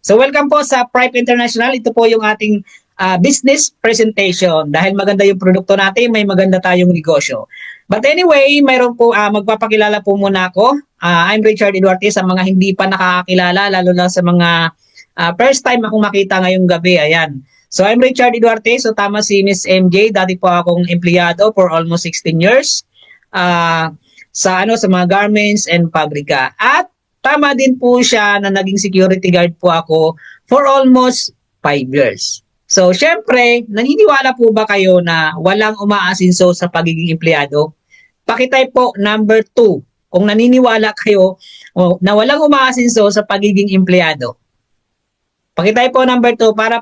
So welcome po sa Pripe International. Ito po yung ating business presentation. Dahil maganda yung produkto natin, may maganda tayong negosyo. But anyway, mayroon po, magpapakilala po muna ako. I'm Richard Eduarte sa mga hindi pa nakakakilala, lalo na sa mga first time akong makita ngayong gabi. Ayan. So I'm Richard Eduarte. So tama si Miss MJ. Dati po akong empleyado for almost 16 years. Sa mga garments and pabrika. At tama din po siya na naging security guard po ako for almost 5 years. So, syempre, naniniwala po ba kayo na walang umaasinso sa pagiging empleyado? Pakitype po number 2 kung naniniwala kayo na walang umaasinso sa pagiging empleyado. Pakitype po number 2 para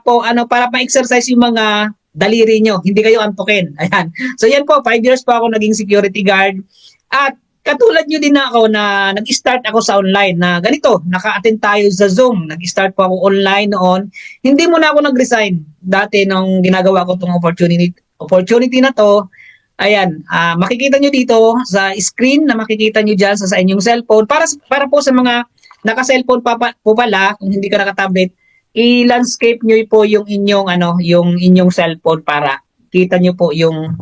ma-exercise yung mga daliri nyo, hindi kayo antukin. Ayan. So yan po, 5 years po ako naging security guard. At katulad nyo din ako na nag-start ako sa online na ganito, naka-attend tayo sa Zoom. Nag-start po ako online noon. Hindi muna ako nag-resign dati nung ginagawa ko itong opportunity na to. Ayan, makikita nyo dito sa screen na makikita nyo dyan sa inyong cellphone. Para po sa mga naka-cellphone po pala, kung hindi ka naka-tablet, i-landscape nyo po yung inyong cellphone para kita nyo po yung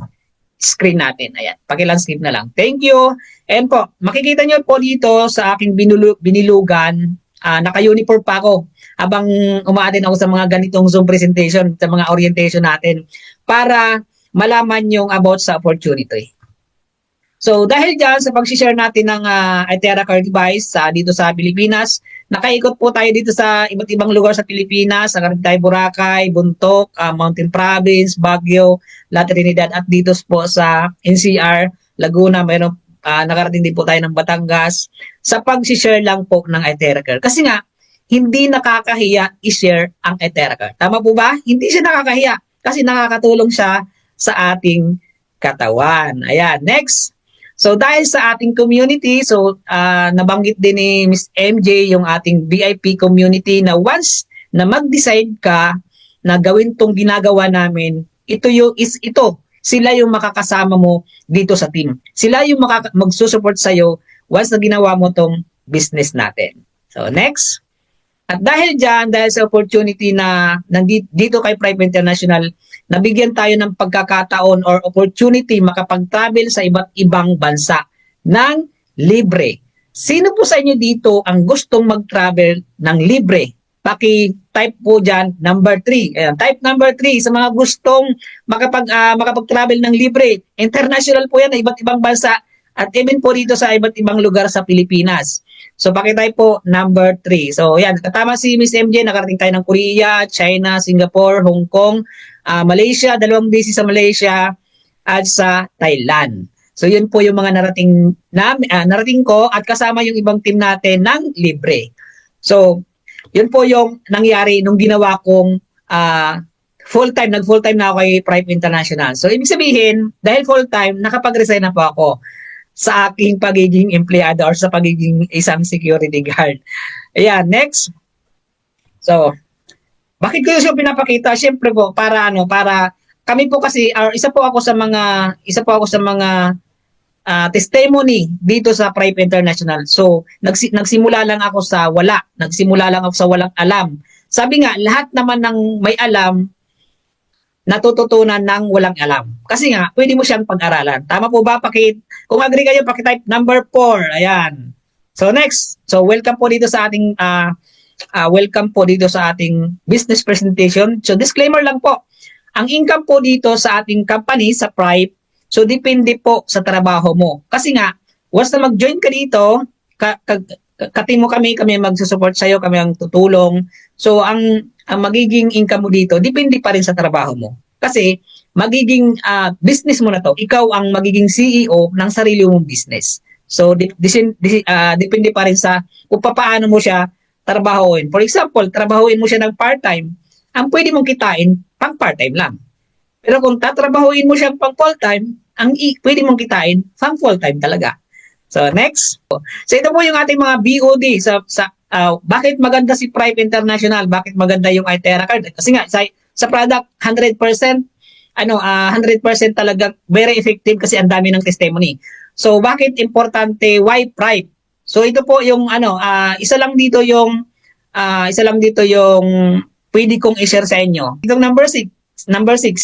screen natin. Ayan, paki-landscape na lang. Thank you. And po, makikita nyo po dito sa aking binilugan, naka-uniform pa ako habang umaattend ako sa mga ganitong Zoom presentation, sa mga orientation natin para malaman yung about sa opportunity. So, dahil dyan sa pag-share natin ng Itera Car Device dito sa Pilipinas, nakaikot po tayo dito sa iba't ibang lugar sa Pilipinas, sa Carinthia, Boracay, Bontoc, Mountain Province, Baguio, La Trinidad, at dito po sa NCR, Laguna, nakarating din po tayo ng Batangas, sa pag-share lang po ng Itera Car. Kasi nga, hindi nakakahiya i-share ang Itera Car. Tama po ba? Hindi siya nakakahiya kasi nakakatulong siya sa ating katawan. Ayan, next. So dahil sa ating community, nabanggit din ni Miss MJ yung ating VIP community na once na mag-decide ka na gawin tong ginagawa namin, ito sila yung makakasama mo dito sa team. Sila yung magsusupport sa'yo once na ginawa mo tong business natin. So next. At dahil sa opportunity na dito kay Pripe International, nabigyan tayo ng pagkakataon or opportunity makapag-travel sa iba't ibang bansa ng libre. Sino po sa inyo dito ang gustong mag-travel ng libre? Paki-type po dyan, number 3. Ayan, type number 3 sa mga gustong makapag-travel ng libre. International po yan na iba't ibang bansa at even po dito sa iba't ibang lugar sa Pilipinas. So, pakitype po number 3. So, yan. Katama si Miss MJ, nakarating tayo ng Korea, China, Singapore, Hong Kong, Malaysia, 2 beses sa Malaysia, at sa Thailand. So, yun po yung mga narating ko at kasama yung ibang team natin ng libre. So, yun po yung nangyari nung ginawa kong nag-full-time na ako kay Pripe International. So, ibig sabihin, dahil full-time, nakapag-resign na po ako sa aking pagiging empleyado or sa pagiging isang security guard. Ayan, next. So, bakit ko yung pinapakita? Siyempre po, para kami po kasi, isa po ako sa mga testimony dito sa Pripe International. So, nagsimula lang ako sa wala. Nagsimula lang ako sa walang alam. Sabi nga, lahat naman ng may alam, natututunan ng walang alam. Kasi nga, pwede mo siyang pag-aralan. Tama po ba? Kung agree kayo, pakitype number 4. Ayan. So next. So welcome po dito sa ating business presentation. So disclaimer lang po. Ang income po dito sa ating company, sa Pripe, so depende po sa trabaho mo. Kasi nga, once na mag-join ka dito, kating mo kami magsusupport sa'yo, kami ang tutulong. So ang magiging income mo dito, depende pa rin sa trabaho mo. Kasi, magiging business mo na to, ikaw ang magiging CEO ng sarili mong business. So, depende pa rin sa kung paano mo siya trabahuin. For example, trabahuin mo siya ng part-time, ang pwede mong kitain, pang part-time lang. Pero kung tatrabahuin mo siya pang full-time, pwede mong kitain, pang full-time talaga. So, next. So, ito po yung ating mga BOD bakit maganda si Pripe International? Bakit maganda yung Itera Card? Kasi nga sa product 100% 100% talaga very effective kasi ang dami ng testimony. So bakit importante? Why Pripe? So ito po yung isa lang dito yung isa lang dito yung pwede kong i-share sa inyo. Itong number 6,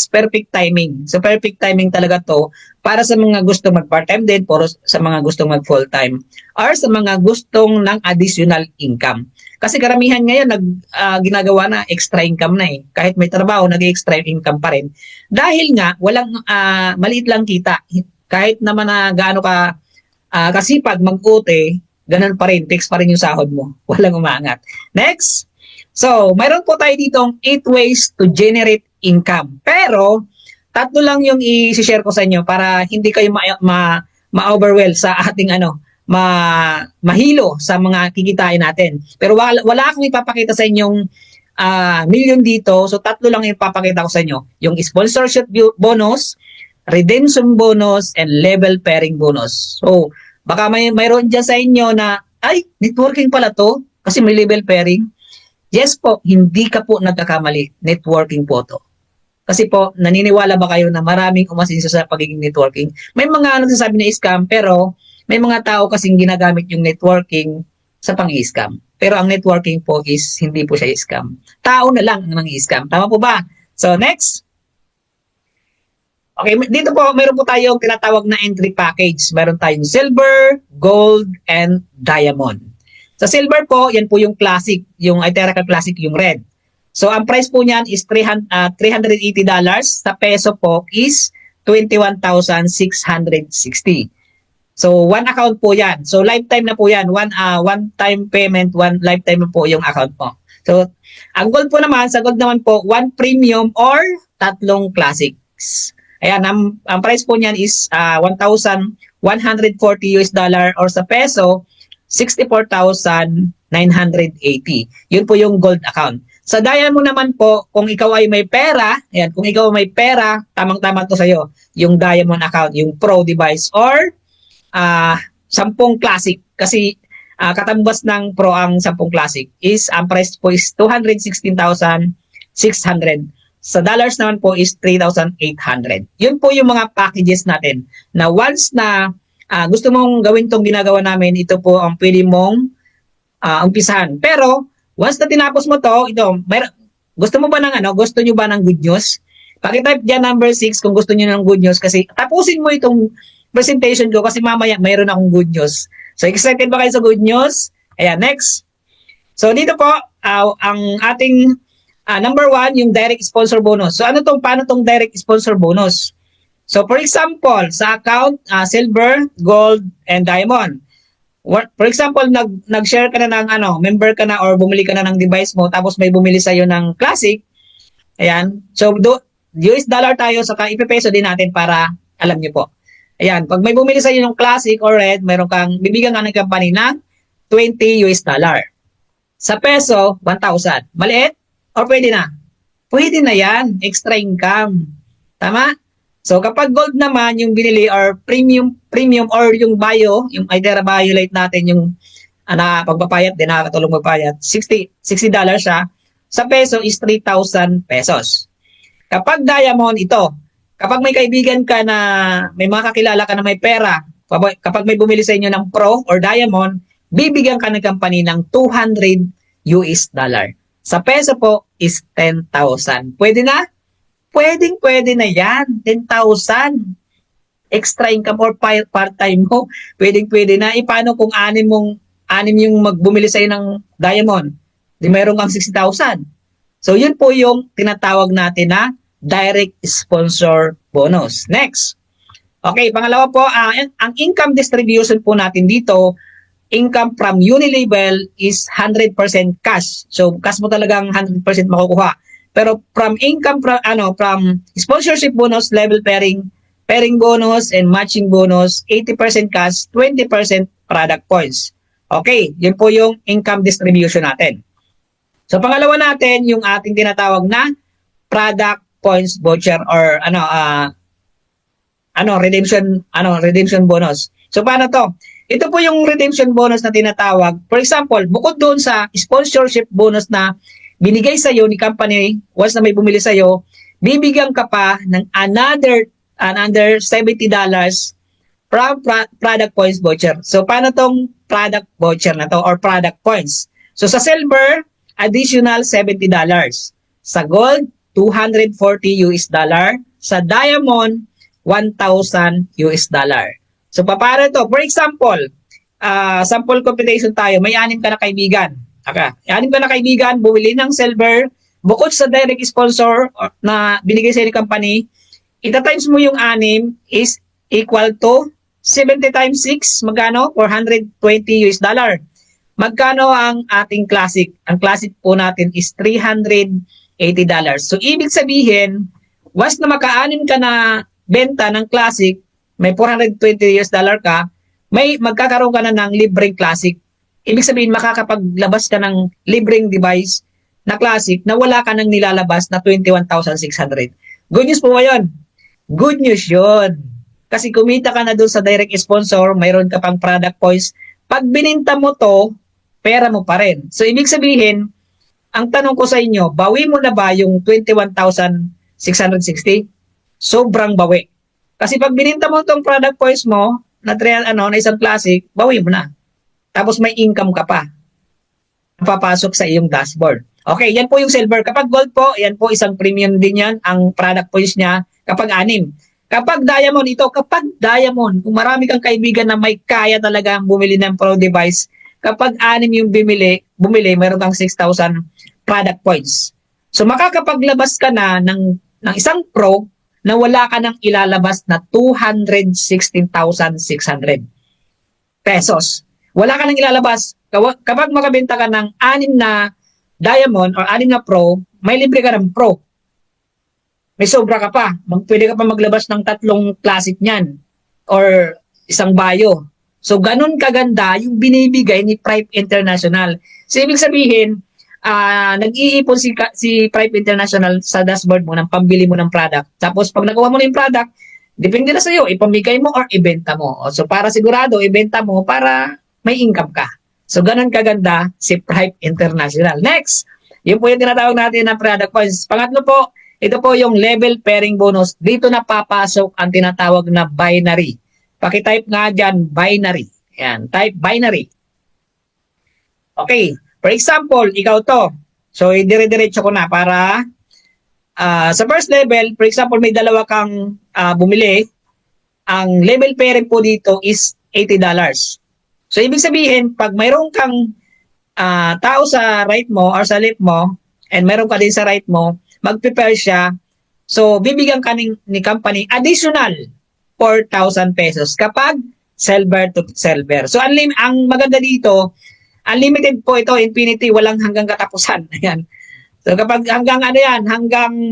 perfect timing. So perfect timing talaga to para sa mga gustong mag part-time din, puro sa mga gustong mag full-time, or sa mga gustong ng additional income. Kasi karamihan ngayon ginagawa na extra income na eh. Kahit may trabaho, nag-extra income pa rin. Dahil nga walang maliit lang kita. Kahit naman na gaano ka kasipag mag-uti, ganun pa rin, fix pa rin yung sahod mo. Walang umangat. Next. So, mayroon po tayo ditong 8 ways to generate income. Pero, tatlo lang yung i-share ko sa inyo para hindi kayo ma-overwhelm sa ating mahilo sa mga kikitain natin. Pero wala akong ipapakita sa inyong million dito. So, tatlo lang ipapakita ko sa inyo. Yung sponsorship bonus, redemption bonus, and level pairing bonus. So, baka mayroon dyan sa inyo na, ay, networking pala to kasi may level pairing. Yes po, hindi ka po nagkakamali. Networking po to. Kasi po, naniniwala ba kayo na maraming umasenso sa pagiging networking? May mga nagsasabi na scam, pero may mga tao kasing ginagamit yung networking sa pang-scam. Pero ang networking po is hindi po siya scam. Tao na lang ang scam. Tama po ba? So, next. Okay, dito po, meron po tayong tinatawag na entry package. Meron tayong silver, gold, and diamond. Sa silver po, yan po yung classic, yung Iteracle Classic, yung red. So, ang price po niyan is $380. Sa peso po is 21,660. So, one account po yan. So, lifetime na po yan. One-time payment, one lifetime na po yung account po. So, ang gold po naman, sa gold naman po, 1 premium or 3 classics. Ayan, ang price po niyan is $1,140 or sa peso, 64,980. Yun po yung gold account. Sa diamond naman po, kung ikaw ay may pera, ayan, kung ikaw may pera, tamang-tama to sa'yo, yung diamond account, yung pro device or 10 classic. Kasi katambas ng pro ang 10 classic is, ang price po is 216,600. Sa dollars naman po is 3,800. Yun po yung mga packages natin na once na gusto mong gawin tong ginagawa namin, ito po ang pwede mong umpisahan. Pero, once na tinapos mo to, gusto mo ba gusto nyo ba ng good news? Pakitype dyan number 6 kung gusto nyo ng good news kasi tapusin mo itong presentation ko kasi mamaya mayroon akong good news. So, excited ba kayo sa good news? Ayan, next. So, dito po, ang ating number 1, yung direct sponsor bonus. So, paano tong direct sponsor bonus? So, for example, sa account, silver, gold, and diamond. For example, nag-share ka na ng member ka na or bumili ka na ng device mo, tapos may bumili sa'yo ng classic. Ayan. So, US dollar tayo, saka ipipeso din natin para alam niyo po. Ayan. Pag may bumili sa'yo ng classic or red, bibigyan ka ng company ng $20. Sa peso, 1,000. Maliit? Or pwede na? Pwede na yan. Extra income. Tama? So, kapag gold naman, yung binili or premium or yung bio, yung Itera Bio Lite natin, yung pagpapayat, din nakakatulong magpayat, $60 siya. Sa peso is 3,000 pesos. Kapag diamond, ito. Kapag may kaibigan ka na, may mga kakilala ka na may pera, kapag may bumili sa inyo ng pro or diamond, bibigyan ka ng company ng $200. Sa peso po is 10,000. Pwede na? Pwede na yan. 10,000. Extra income or part-time mo. Pwede na. Paano kung anim yung magbumili sa'yo ng diamond? Di mayroon kang 60,000. So, yun po yung tinatawag natin na direct sponsor bonus. Next. Okay, pangalawa po, ang income distribution po natin dito, income from Unilabel is 100% cash. So, cash mo talagang 100% makukuha. Pero from sponsorship bonus, level pairing bonus, and matching bonus, 80% cash, 20% product points. Okay, yun po yung income distribution natin. So, pangalawa natin, yung ating tinatawag na product points voucher or redemption bonus. So, paano to? Ito po yung redemption bonus na tinatawag. For example, bukod doon sa sponsorship bonus na binigay sa'yo ni company, once na may bumili sa'yo, bibigyan ka pa ng another $70 from product points voucher. So, paano tong product voucher na to or product points? So, sa silver, additional $70. Sa gold, $240. Sa diamond, $1,000. So, paano ito? For example, sample computation tayo, may 6 ka na kaibigan. Okay. 6 ka na kaibigan, bumili ng silver, bukod sa direct sponsor na binigay sa inyo company, ita-times mo yung 6 is equal to 70 times 6, magkano? $420. Magkano ang ating classic? Ang classic po natin is $380. So, ibig sabihin, once na maka-6 ka na benta ng classic, may $420 ka, may magkakaroon ka na ng libreng classic. Ibig sabihin, makakapaglabas ka ng libreng device na classic na wala ka nang nilalabas na 21,600. Good news po ba yun? Good news yun. Kasi kumita ka na doon sa direct sponsor, mayroon ka pang product points. Pag bininta mo to, pera mo pa rin. So, ibig sabihin, ang tanong ko sa inyo, bawi mo na ba yung 21,660? Sobrang bawi. Kasi pag bininta mo itong product points mo, na isang classic, bawi mo na. Tapos may income ka pa. Papasok sa iyong dashboard. Okay, yan po yung silver. Kapag gold po, yan po isang premium din yan. Ang product points niya kapag 6. Kapag diamond, kung marami kang kaibigan na may kaya talaga bumili ng pro device, kapag 6 yung bumili, meron kang 6,000 product points. So makakapaglabas ka na ng isang pro na wala ka nang ilalabas na 216,600 pesos. Wala ka nang ilalabas. Kapag makabenta ka ng 6 na diamond or 6 na pro, may libre ka ng pro. May sobra ka pa. Pwede ka pa maglabas ng 3 classic niyan or isang bio. So, ganun kaganda yung binibigay ni Pripe International. So, ibig sabihin, nag-iipon si Pripe International sa dashboard mo ng pambili mo ng product. Tapos, pag nakuha mo na yung product, depende na sa'yo, ipamigay mo or ibenta mo. So, para sigurado, ibenta mo para may income ka. So, ganun kaganda si Pripe International. Next, yun po yung tinatawag natin na product points. Pangatlo po, ito po yung level pairing bonus. Dito na papasok ang tinatawag na binary. Paki-type nga dyan, binary. Yan, type binary. Okay, for example, ikaw to. So, dire-diretso ko na para sa first level, for example, may 2 kang bumili. Ang level pairing po dito is $80. So, ibig sabihin, pag mayroon kang tao sa right mo or sa left mo, and mayroon ka din sa right mo, mag-prepare siya. So, bibigyan ka ni company additional 4,000 pesos kapag silver to silver. So, ang maganda dito, unlimited po ito, infinity, walang hanggang katapusan. Ayan. So, kapag hanggang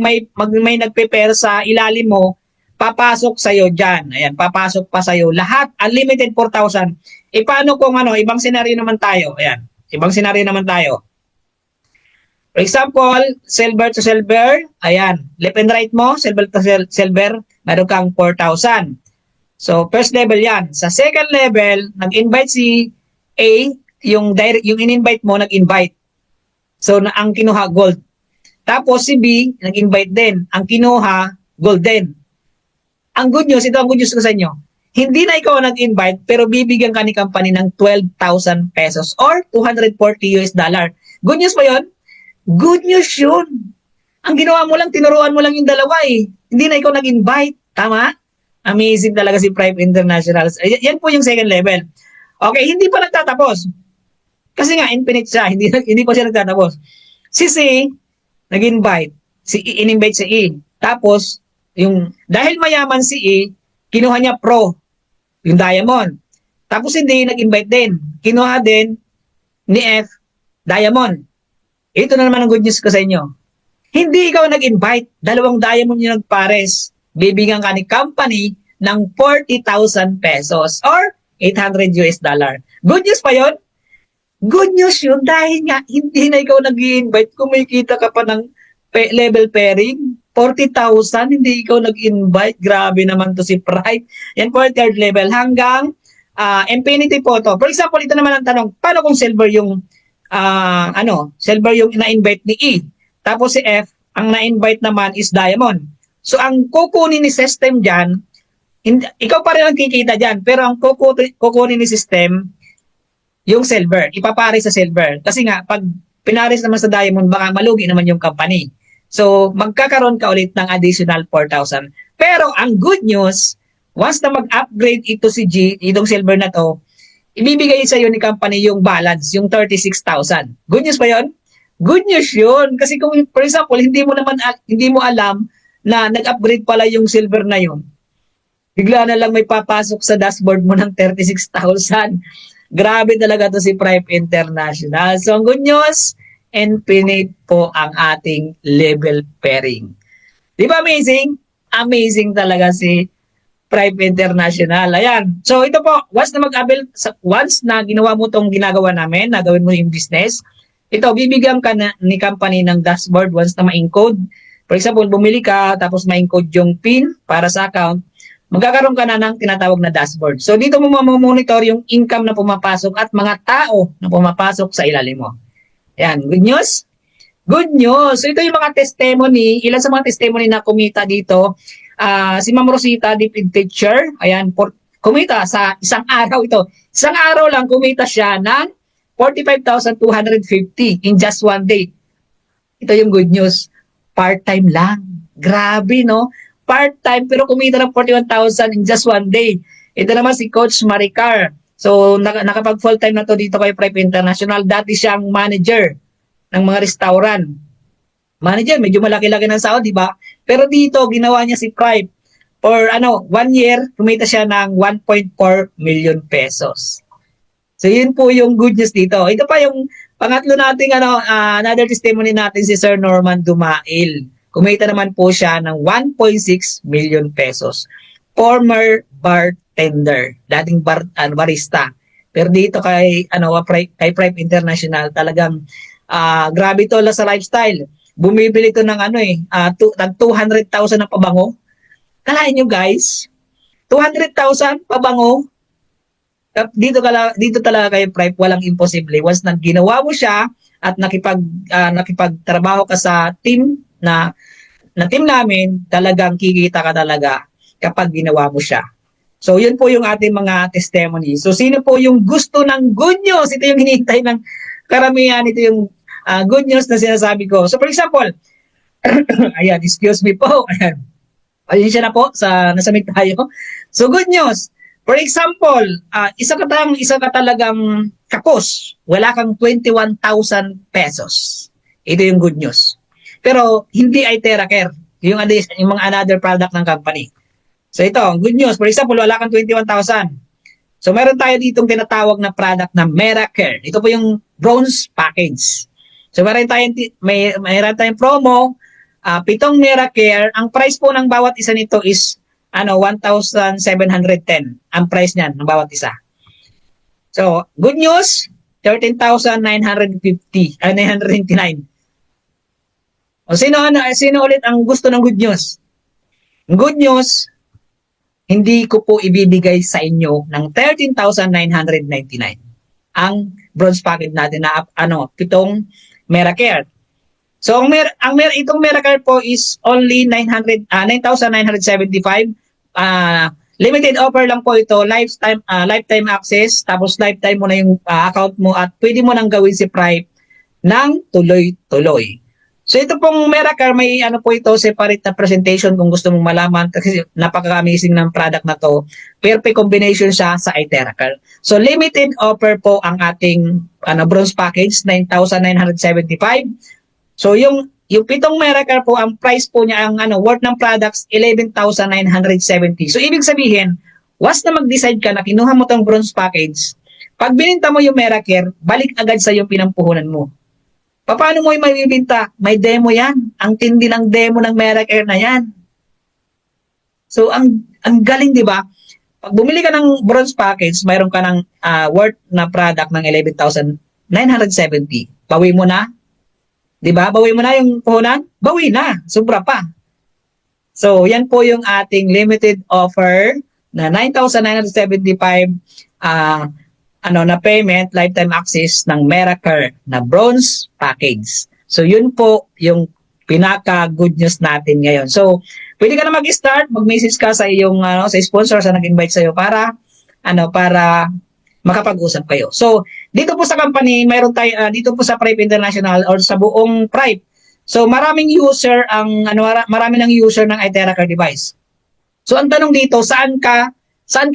may nag-prepare sa ilalim mo, papasok sa'yo dyan. Ayan, papasok pa sa'yo. Lahat, unlimited 4,000. E paano kung ibang senaryo naman tayo? Ayan, ibang senaryo naman tayo. For example, silver to silver, ayan, left and right mo, silver to silver, meron kang 4,000. So, first level yan. Sa second level, nag-invite si A, yung in-invite mo, nag-invite. So, ang kinuha, gold. Tapos si B, nag-invite din. Ang kinuha, gold din. Ang good news, ito ang good news ko sa inyo. Hindi na ikaw nag-invite, pero bibigyan ka ni company ng 12,000 pesos or $240. Good news ba yun? Good news yun. Ang ginawa mo lang, tinuruan mo lang yung dalawa eh. Hindi na ikaw nag-invite. Tama? Amazing talaga si Pripe International. Yan po yung second level. Okay, hindi pa nagtatapos. Kasi nga, infinite siya. Hindi pa siya nagtatapos. Si C, nag-invite. In-invite si E. Tapos, dahil mayaman si E, kinuha niya pro, yung diamond. Tapos hindi, nag-invite din. Kinuha din ni F, diamond. Ito na naman ang good news ko sa inyo. Hindi ikaw nag-invite, 2 diamond yung nagpares. Bibigyan ka ni company ng 40,000 pesos or $800. Good news pa yon? Good news yun dahil nga hindi na ikaw nag-invite, kumikita ka pa ng level pairing. 40,000, hindi ikaw nag-invite. Grabe naman to si Pripe. Yan po, third level. Hanggang infinity po to. For example, ito naman ang tanong, paano kung silver yung silver yung na-invite ni E? Tapos si F, ang na-invite naman is diamond. So, ang kukunin ni system dyan, ikaw pa rin ang kikita dyan, pero ang kukunin ni system, yung silver. Ipapare sa silver. Kasi nga, pag pinares naman sa diamond, baka malugi naman yung company. So, magkakaroon ka ulit ng additional 4,000. Pero, ang good news, once na mag-upgrade ito si G, itong silver na to, ibibigay sa iyo ni company yung balance, yung 36,000. Good news ba yun? Good news yun. Kasi kung, for example, hindi mo alam na nag-upgrade pala yung silver na yun, bigla na lang may papasok sa dashboard mo ng 36,000. Grabe talaga to si Prime International. So, ang good news, infinite po ang ating level pairing. Di ba amazing? Amazing talaga si Prime International. Ayan. So, ito po, once na ginawa mo tong ginagawa namin, nagawin mo yung business, ito, bibigyan ka na ni company ng dashboard once na ma-encode. For example, bumili ka, tapos ma-encode yung PIN para sa account, magkakaroon ka na ng tinatawag na dashboard. So, dito mo mamonitor yung income na pumapasok at mga tao na pumapasok sa ilalim mo. Ayan, good news? Good news. So, ito yung mga testimony, ilan sa mga testimony na kumita dito. Si Ma'am Rosita, DepEd teacher, ayan, kumita sa isang araw ito. Isang araw lang kumita siya ng 45,250 in just one day. Ito yung good news. Part-time lang. Grabe, no? Part-time pero kumita ng 41,000 in just one day. Ito naman si Coach Maricar. So, nakapag full-time na to dito kay Prime International. Dati siyang manager ng mga restaurant. Manager, medyo malaki-laki ng sahod, di ba? Pero dito, ginawa niya si Prime. For 1 year, kumita siya ng 1.4 million pesos. So, yun po yung good news dito. Ito pa yung pangatlo nating another testimony natin si Sir Norman Dumail. Kumita naman po siya ng 1.6 million pesos. Former bartender, dating barista. Pero dito kay Prime International, talagang grabe to sa lifestyle. Bumibili to ng 200,000 na pabango. Kalahin nyo guys, 200,000 pabango. Dito talaga kay Prime, walang imposible. Once na ginawa mo siya at nakipagtrabaho ka sa team na team namin, talagang kikita ka talaga kapag ginawa mo siya. So, yun po yung ating mga testimony. So, sino po yung gusto ng good news? Ito yung hinihintay ng karamihan. Ito yung good news na sinasabi ko. So, for example, ayan, excuse me po. Ayan. Ayun na po, nasamit tayo. So, good news. For example, isa ka talagang kapos. Wala kang 21,000 pesos. Ito yung good news. Pero hindi ay TerraCare, yung mga another product ng company. So ito, good news. For example, wala kang 21,000. So meron tayo ditong tinatawag na product na MeraCare. Ito po yung bronze package. So meron tayong promo, 7 MeraCare. Ang price po ng bawat isa nito is 1,710 ang price niyan ng bawat isa. So, good news, 13,999. O sino ulit ang gusto ng good news? Good news, hindi ko po ibibigay sa inyo ng 13,999 ang bronze package natin na 7 MeraCare. So itong MeraCare po is only 9,975. Limited offer lang po ito, lifetime access, tapos lifetime mo na yung account mo at pwede mo nang gawin si Prime ng tuloy-tuloy. So ito pong MeraCare, may po ito, separate na presentation kung gusto mong malaman kasi napaka-amazing ng product na to. Perfect combination siya sa iTerraCare. So limited offer po ang ating bronze package, 9,975. So yung 7 MeraCare po, ang price po niya, ang worth ng products, 11,970. So ibig sabihin, once na mag-decide ka na kinuha mo tong bronze package, pag bininta mo yung MeraCare, balik agad sa yung pinampuhunan mo. Paano mo yung maibibinta? May demo yan. Ang tindi ng demo ng MeraCare na yan. So, ang galing, di ba? Pag bumili ka ng bronze package, mayroon ka ng worth na product ng 11,970. Bawi mo na. Di ba? Bawi mo na yung puhunan? Bawi na. Sobra pa. So, yan po yung ating limited offer na 9,975 na payment, lifetime access ng MeraCare na bronze package. So, yun po yung pinaka-good news natin ngayon. So, pwede ka na mag-start, mag-message ka sa iyong sa sponsor sa nag-invite sa iyo para makapag-usap kayo. So, dito po sa company, mayroon tayo dito po sa Prive International or sa buong Prive. So, maraming user ang marami ng user ng iTeracare device. So, ang tanong dito, saan ka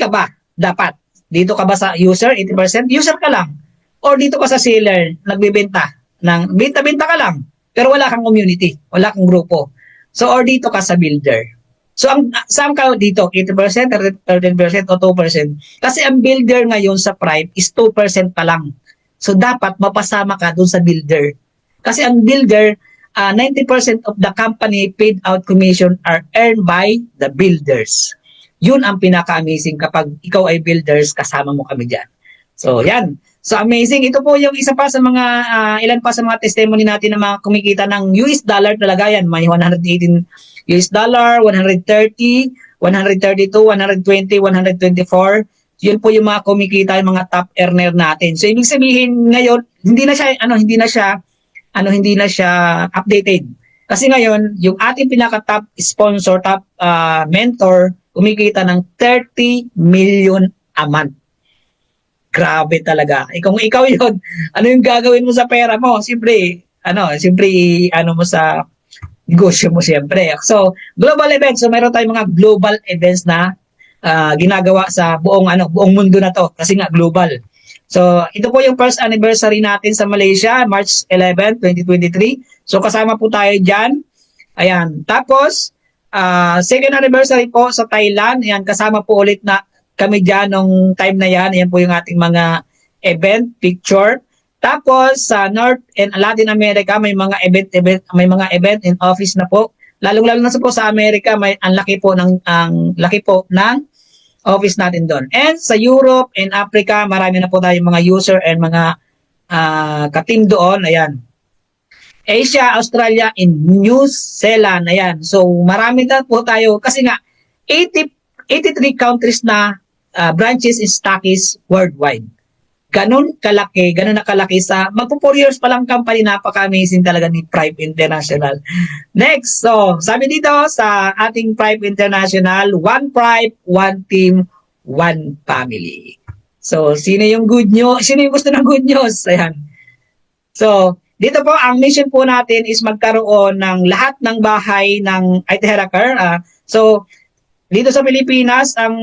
ba dapat? Dito ka ba sa user, 80%? User ka lang. Or dito ka sa seller, nagbebenta ng benta-benta ka lang, pero wala kang community, wala kang grupo. So, or dito ka sa builder. So, saan ka dito? 80%, 13% o 2%? Kasi ang builder ngayon sa Prive is 2% pa lang. So, dapat mapasama ka dun sa builder. Kasi ang builder, 90% of the company paid out commission are earned by the builders. Yun ang pinaka-amazing kapag ikaw ay builders, kasama mo kami dyan. So, yan. So, amazing. Ito po yung isa pa sa mga, ilan pa sa mga testimony natin na mga kumikita ng US dollar talaga yan. May 118 US dollar, 130, 132, 120, 124. Yun po yung mga kumikita, yung mga top earner natin. So, ibig sabihin ngayon, hindi na siya updated. Kasi ngayon, yung ating pinaka-top sponsor, top mentor, kumikita ng 30 million a month. Grabe talaga. Kung ikaw yun, ano yung gagawin mo sa pera mo? Siyempre, mo sa negosyo mo siyempre. So, global events. So, meron tayong mga global events na ginagawa sa buong mundo na to. Kasi nga, global. So, ito po yung first anniversary natin sa Malaysia, March 11, 2023. So, kasama po tayo dyan. Ayan. Tapos, second anniversary po sa Thailand. Ayan, kasama po ulit na kami dyan nung time na yan. Ayan po yung ating mga event, picture. Tapos, sa North and Latin America, may mga event in office na po. Lalong-lalo na po sa Amerika, ang laki po ng office natin doon. And sa Europe and Africa, marami na po tayong mga user and mga ka-team doon. Ayan. Asia, Australia, and New Zealand. Ayan. So, marami na po tayo. Kasi nga, 83 countries na branches and stockists worldwide. Ganun na kalaki sa magpo 4 years pa lang company, napaka-amazing talaga ni Prive International. Next, so sabi dito sa ating Prive International, one Prive, one team, one family. So, sino yung gusto ng good news? Ayan. So, dito po, ang mission po natin is magkaroon ng lahat ng bahay ng iTeracare. So, dito sa Pilipinas, ang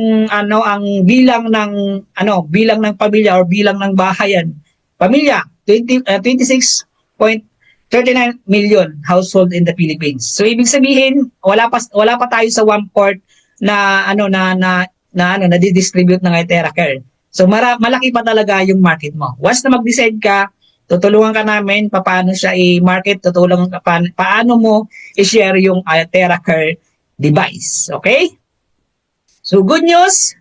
bilang ng pamilya or bilang ng bahayan, pamilya 26.39 million household in the Philippines. So ibig sabihin, wala pa tayo sa 1/4 na na di-distribute ng iTeracare. So malaki pa talaga yung market mo. Once na mag-decide ka, tutulungan ka namin paano siya i-market, tutulungan ka paano mo i-share yung iTeracare device. Okay? So, good news,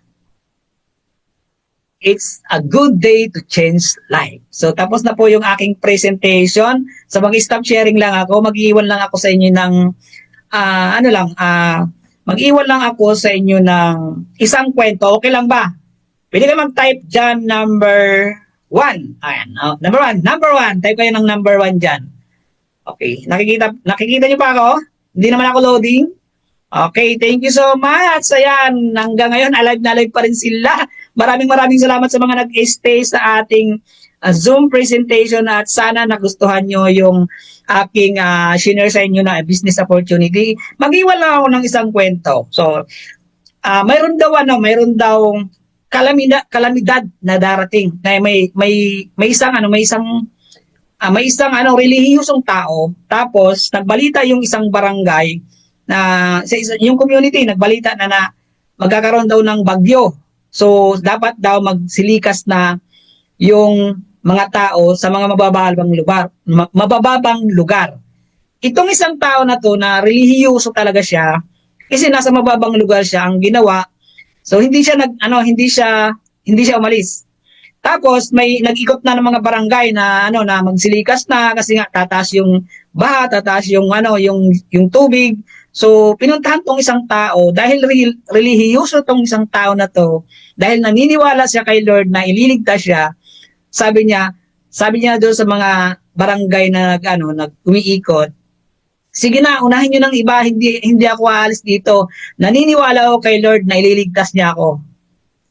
it's a good day to change life. So, tapos na po yung aking presentation. So, mag-stop sharing lang ako. Mag-iwan lang ako sa inyo ng, mag-iwan lang ako sa inyo ng isang kwento. Okay lang ba? Pwede kayo mag-type dyan, number 1. Ayan, number 1. Type kayo ng number 1 dyan. Okay, nakikita niyo pa ako? Hindi naman ako loading? Okay, thank you so much. Ayan, hanggang ngayon, alive na alive pa rin sila. Maraming salamat sa mga nag-stay sa ating Zoom presentation at sana nagustuhan nyo yung aking share sa inyo na business opportunity. Mag-iwan lang ako ng isang kwento. So, mayroon daw kalamidad na darating na may isang relihiyosong tao. Tapos, nagbalita yung isang barangay na yung community nagbalita na magkakaroon daw ng bagyo. So, dapat daw magsilikas na yung mga tao sa mga mabababang lugar. Itong isang tao na to na relihiyoso talaga siya, kasi nasa mababang lugar siya, ang ginawa, so hindi siya umalis. Tapos may nag-ikot na ng mga barangay na magsilikas na kasi nga tataas yung baha, tataas yung tubig. So, pinuntahan tong isang tao dahil relihiyoso tong isang tao na to, dahil naniniwala siya kay Lord na ililigtas siya. Sabi niya doon sa mga barangay na umiikot, sige na, unahin niyo ng iba, hindi ako aalis dito. Naniniwala ako kay Lord na ililigtas niya ako.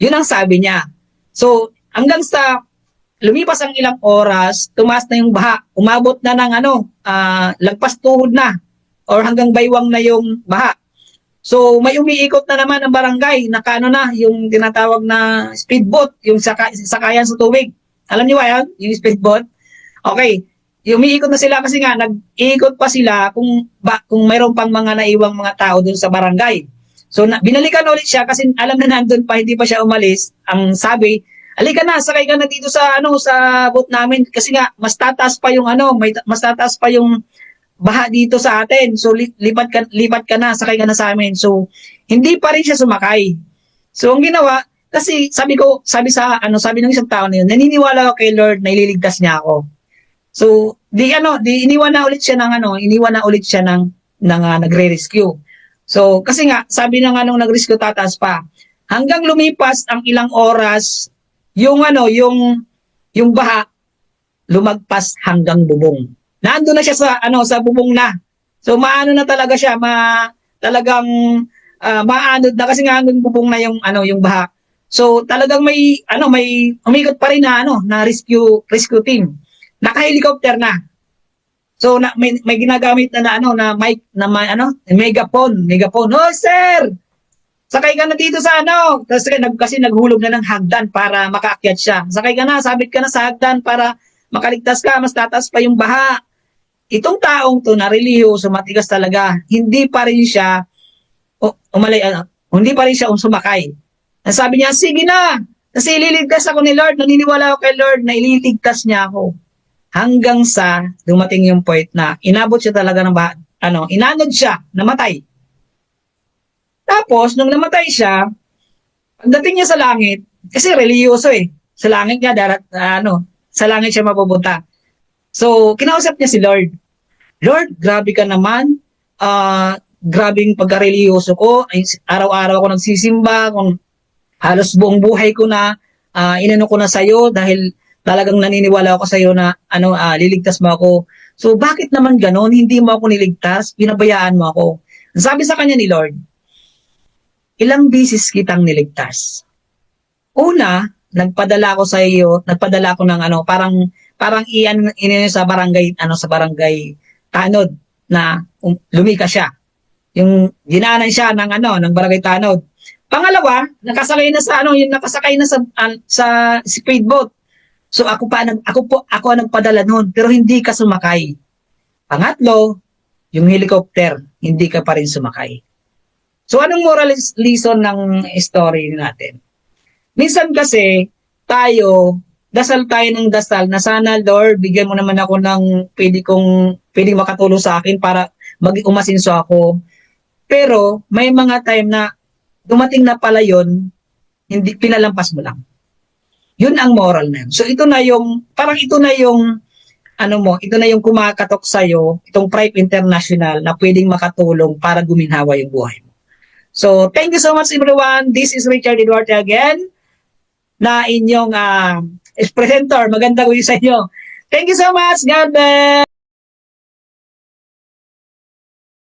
Yun ang sabi niya. So, hanggang sa lumipas ang ilang oras, tumaas na yung baha. Umabot na ng lagpas tuhod na or hanggang baywang na yung baha. So may umiikot na naman ang barangay, nakaano na yung tinatawag na speedboat, yung sakayan sa tubig. Alam niyo ba yan? Yung speedboat? Okay. Umiikot na sila kasi nga nag-iikot pa sila kung mayroon pang mga naiwang mga tao dun sa barangay. So binalikan ulit siya kasi alam na nandun pa, hindi pa siya umalis. Ang sabi, "Halika na, sakay ka na dito sa boat namin kasi nga mas tataas pa yung mas tataas pa yung baha dito sa atin. So lipat ka na, sakay ka na sa amin." So hindi pa rin siya sumakay. So ang ginawa, kasi sabi ng isang tao na yun, naniniwala ako kay Lord na ililigtas niya ako. So di iniwan na ulit siya ng nagre-rescue. So kasi nga sabi ng nag-rescue, tataas pa. Hanggang lumipas ang ilang oras, yung baha lumagpas hanggang bubong. Nandun na siya sa bubong na. So maano na talaga siya, talagang maanod na kasi nga hanggang bubong na yung baha. So talagang may umikot pa rin na rescue team. Naka-helicopter na. So may ginagamit na mic na megaphone. "Oh sir, sakay ka na dito sa kasi naghulog na ng hagdan para makaakyat siya. Sakay ka na, sabit ka na sa hagdan para makaligtas ka, mas tataas pa yung baha." Itong taong to na relihiyoso, matigas talaga, hindi pa rin siya sumakay. Sabi niya, "Sige na, kasi ililigtas ako ni Lord, naniniwala ako kay Lord na ililigtas niya ako." Hanggang sa dumating yung point na inabot siya talaga ng inanod siya, namatay. Tapos, nung namatay siya, pagdating niya sa langit, kasi reliyoso sa langit niya, sa langit siya mapupunta. So, kinausap niya si Lord. "Lord, grabe ka naman. Grabing pagka-reliyoso ko. Araw-araw ako nagsisimba. Kung halos buong buhay ko na inano ko na sa'yo dahil talagang naniniwala ako sa'yo na liligtas mo ako. So, bakit naman ganon? Hindi mo ako niligtas? Pinabayaan mo ako." Sabi sa kanya ni Lord, "Ilang bisis kitang niligtas. Una, nagpadala ako ng parang sa barangay Tanod na lumika siya. Yung ginaanan siya ng barangay Tanod. Pangalawa, nakasakay na sa speedboat. So ako ang nagpadala noon, pero hindi ka sumakay. Pangatlo, yung helicopter, hindi ka pa rin sumakay." So anong moral lesson ng story natin? Minsan kasi dasal tayo ng dasal na sana, "Lord, bigyan mo naman ako ng pwedeng makatulong sa akin para umasinso ako." Pero may mga time na dumating na pala yun, hindi pinalampas mo lang. Yun ang moral na yun. So ito na yung kumakatok sa'yo, itong Pripe International na pwedeng makatulong para guminhawa yung buhay mo. So thank you so much everyone. This is Richard Eduarte again, na inyong presenter. Magandang uwi sa inyo. Thank you so much. God bless.